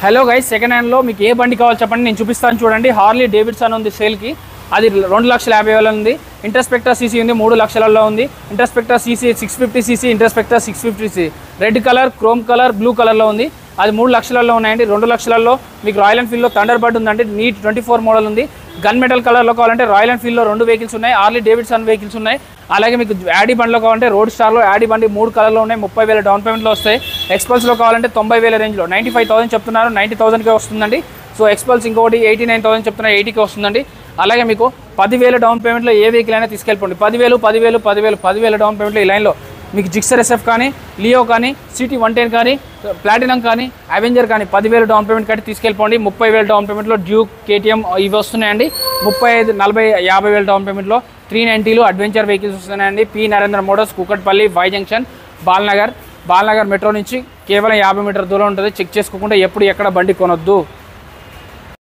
Hello guys, second హ్యాండ్లో మీకు ఏ బండి కావాలి చెప్పండి, నేను చూపిస్తాను చూడండి. హార్లీ డేవిడ్సన్ ఉంది సేల్కి. అది 2,50,000 ఉంది. ఇంటర్స్పెక్టర్ సీసీ ఉంది, 3 లక్షలలో ఉంది. Interceptor CC 650 CC, Interceptor 650 CC, red colour, chrome colour, blue కలర్లో ఉంది. అది 3 లక్షలలో ఉన్నాయండి. 2 లక్షలలో మీకు రాయల్ ఎన్ఫీల్డ్లో థండర్ బర్డ్ ఉందండి, నీట్ 24 మోడల్ ఉంది. గన్ మెటల్ కలర్లో కావాలంటే రాయల్ ఎన్ఫీల్డ్లో 2 వెహికల్స్ ఉన్నాయి, హార్లీ డేవిడ్సన్ వెహికల్స్ ఉన్నాయి. అలాగే మీకు యాడీ బండిలో కావాలంటే రోడ్ స్టార్లో యాడీ బండి 3 కలర్లో ఉన్నాయి, 30,000 డౌన్ పేమెంట్లో వస్తాయి. ఎక్స్పల్స్లో కావాలంటే 90,000 రేంజ్లో 95,000 చెప్తున్నారు, 90,000కే వస్తుందండి. సో ఎక్స్పల్స్ ఇంకొకటి 89,000 చెప్తున్నారు, 80కే వస్తుందండి. అలాగే మీకు 10,000 డౌన్ పేమెంట్లో ఏ వెహికల్ అయినా తీసుకెళ్ళిపోండి. 10,000 డౌన్ పేమెంట్లో ఈ లైన్లో మీకు జిక్సర్ SF కానీ, లియో కానీ, CT 110 కానీ, ప్లాటినం కానీ, అవెంజర్ కానీ 10,000 డౌన్ పేమెంట్ కట్టి తీసుకెళ్ళిపోండి. 30,000 డౌన్ పేమెంట్లో డ్యూక్, KTM ఇవి వస్తున్నాయండి. 35, 40, 50,000 డౌన్ పేమెంట్లో 390లు అడ్వెంచర్ వెహికల్స్ వస్తున్నాయండి. P Narendra Motors, Kukatpally, Y junction, Balnagar metro నుంచి కేవలం 50 మీటర్ దూరం ఉంటుంది. చెక్ చేసుకోకుండా ఎప్పుడు ఎక్కడ బండి కొనొద్దు.